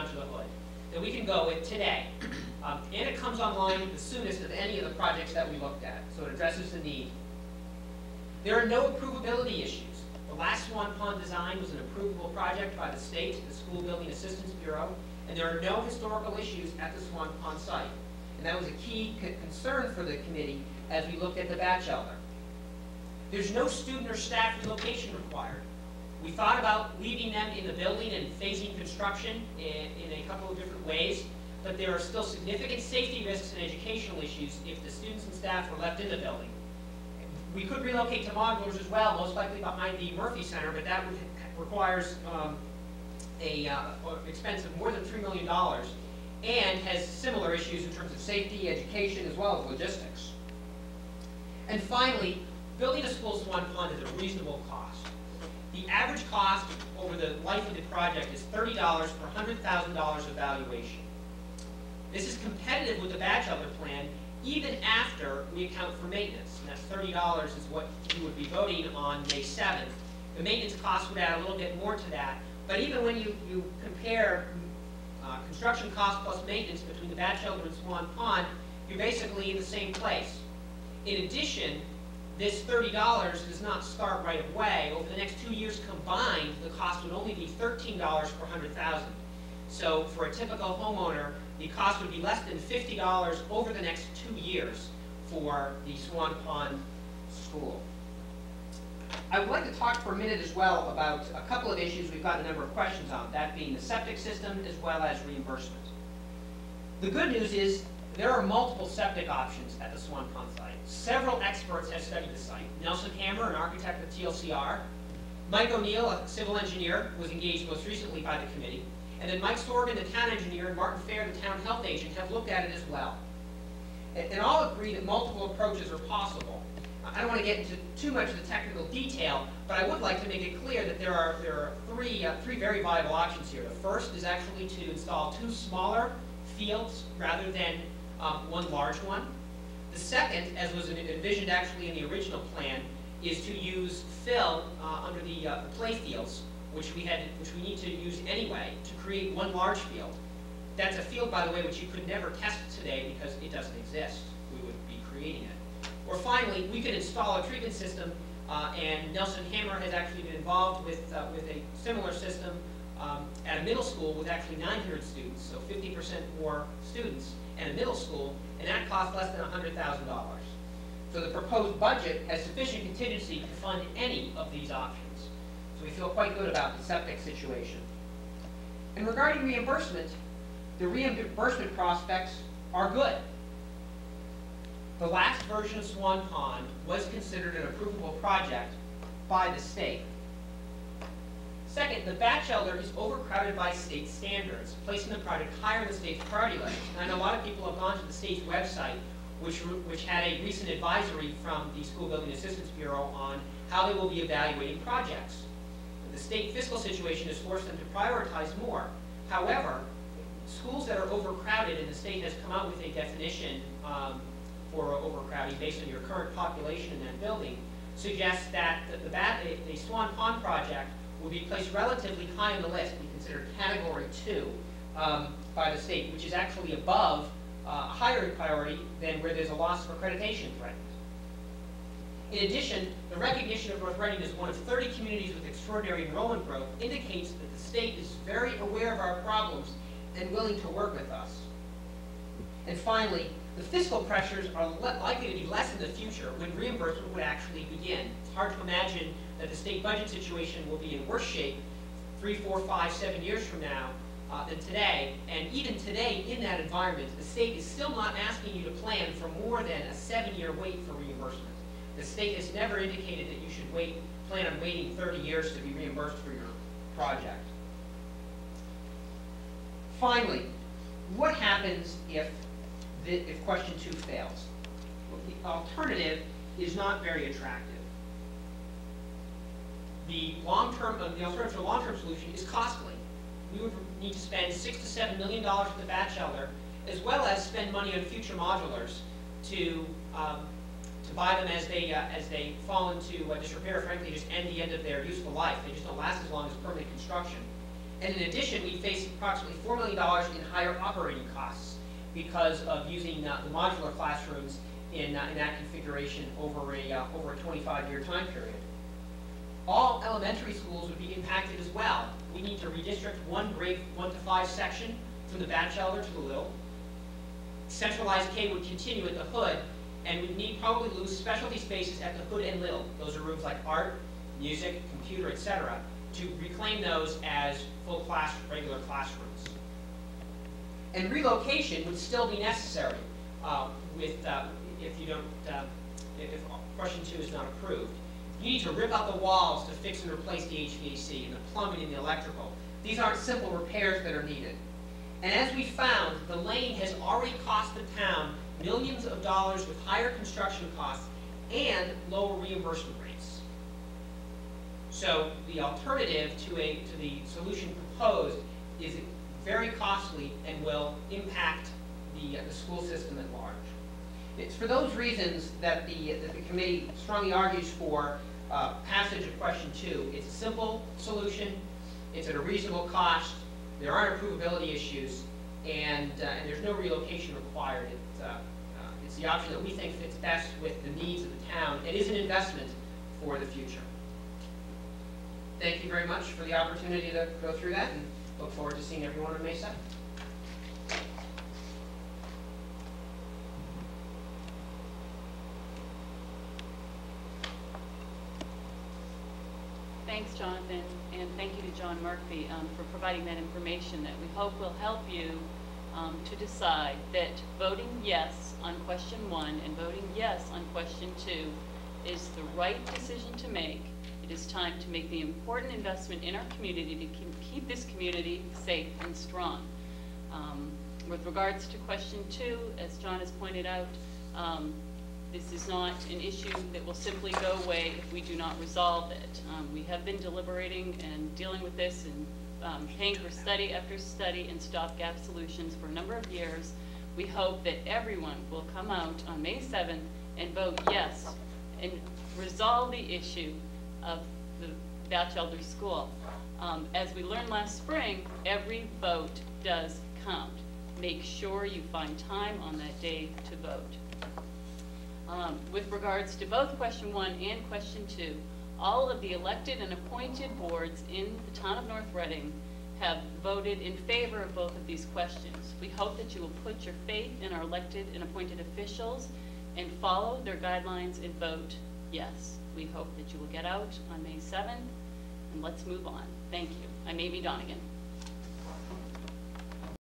under the hood that we can go with today. And it comes online the soonest of any of the projects that we looked at, so it addresses the need. There are no approvability issues. The last Swan Pond design was an approvable project by the state, the School Building Assistance Bureau, and there are no historical issues at the Swan Pond site. And that was a key concern for the committee as we looked at the bachelor. There's no student or staff relocation required. We thought about leaving them in the building and phasing construction in a couple of different ways, but there are still significant safety risks and educational issues if the students and staff were left in the building. We could relocate to modulars as well, most likely behind the Murphy Center, but that requires an expense of more than $3 million and has similar issues in terms of safety, education, as well as logistics. And finally, building a school at Swan Pond is a reasonable cost. The average cost over the life of the project is $30 per $100,000 of valuation. This is competitive with the bachelor plan even after we account for maintenance. And that's $30 is what you would be voting on May 7th. The maintenance cost would add a little bit more to that. But even when you compare construction cost plus maintenance between the bachelor and Swan Pond, you're basically in the same place. In addition, this $30 does not start right away. Over the next 2 years combined, the cost would only be $13 per $100,000. So for a typical homeowner, the cost would be less than $50 over the next 2 years for the Swan Pond School. I would like to talk for a minute as well about a couple of issues we've got a number of questions on, that being the septic system as well as reimbursement. The good news is there are multiple septic options at the Swan Pond site. Several experts have studied the site. Nelson Hammer, an architect of TLCR. Mike O'Neill, a civil engineer, was engaged most recently by the committee. And then Mike Sorgan, the town engineer, and Martin Fair, the town health agent, have looked at it as well. And all agree that multiple approaches are possible. I don't want to get into too much of the technical detail, but I would like to make it clear that there are three very viable options here. The first is actually to install 2 smaller fields rather than one large one. The second, as was envisioned actually in the original plan, is to use fill under the play fields, which we need to use anyway, to create one large field. That's a field, by the way, which you could never test today because it doesn't exist. We would be creating it. Or finally, we could install a treatment system, and Nelson Hammer has actually been involved with a similar system at a middle school with actually 900 students, so 50% more students at a middle school, and that costs less than $100,000. So the proposed budget has sufficient contingency to fund any of these options. So we feel quite good about the septic situation. And regarding reimbursement, the reimbursement prospects are good. The last version of Swan Pond was considered an approvable project by the state. Second, the bachelor is overcrowded by state standards, placing the project higher in the state's priority list. And I know a lot of people have gone to the state's website, which had a recent advisory from the School Building Assistance Bureau on how they will be evaluating projects. The state fiscal situation has forced them to prioritize more. However, schools that are overcrowded, and the state has come out with a definition for overcrowding based on your current population in that building, suggests that the Swan Pond project will be placed relatively high on the list, be considered category 2 by the state, which is actually above a higher priority than where there's a loss of accreditation threatened. In addition, the recognition of North Reading as one of 30 communities with extraordinary enrollment growth indicates that the state is very aware of our problems and willing to work with us. And finally, the fiscal pressures are likely to be less in the future when reimbursement would actually begin. It's hard to imagine that the state budget situation will be in worse shape 3, 4, 5, 7 years from now than today. And even today, in that environment, the state is still not asking you to plan for more than a 7-year wait for reimbursement. The state has never indicated that you should plan on waiting 30 years to be reimbursed for your project. Finally, what happens if question 2 fails? Well, the alternative is not very attractive. The alternative to a long-term solution is costly. We would need to spend $6 to $7 million for the bachelor, as well as spend money on future modulars to buy them as they fall into disrepair. Frankly, just end the end of their useful life. They just don't last as long as permanent construction. And in addition, we face approximately $4 million in higher operating costs because of using the modular classrooms in that configuration over a 25-year time period. All elementary schools would be impacted as well. We need to redistrict one grade 1 to 5 section from the Batchelder to the Little. Centralized K would continue at the Hood, and we'd need probably lose specialty spaces at the Hood and Little. Those are rooms like art, music, computer, etc., to reclaim those as full class, regular classrooms. And relocation would still be necessary if question 2 is not approved. You need to rip out the walls to fix and replace the HVAC and the plumbing and the electrical. These aren't simple repairs that are needed. And as we found, the lane has already cost the town millions of dollars with higher construction costs and lower reimbursement rates. So the alternative to the solution proposed is very costly and will impact the school system at large. It's for those reasons that the committee strongly argues for passage of question 2. It's a simple solution, it's at a reasonable cost, there aren't approvability issues, and there's no relocation required. It's the option that we think fits best with the needs of the town. It is an investment for the future. Thank you very much for the opportunity to go through that, and look forward to seeing everyone on May 7th. Thanks, Jonathan, and thank you to John Murphy for providing that information that we hope will help you to decide that voting yes on question 1 and voting yes on question 2 is the right decision to make. It is time to make the important investment in our community to keep this community safe and strong. With regards to question 2, as John has pointed out, this is not an issue that will simply go away if we do not resolve it. We have been deliberating and dealing with this and paying for study after study and stopgap solutions for a number of years. We hope that everyone will come out on May 7th and vote yes and resolve the issue of the Batchelder School. As we learned last spring, every vote does count. Make sure you find time on that day to vote. With regards to both question 1 and question 2, all of the elected and appointed boards in the town of North Reading have voted in favor of both of these questions. We hope that you will put your faith in our elected and appointed officials and follow their guidelines and vote yes. We hope that you will get out on May 7th, and let's move on. Thank you. I'm Amy Donegan.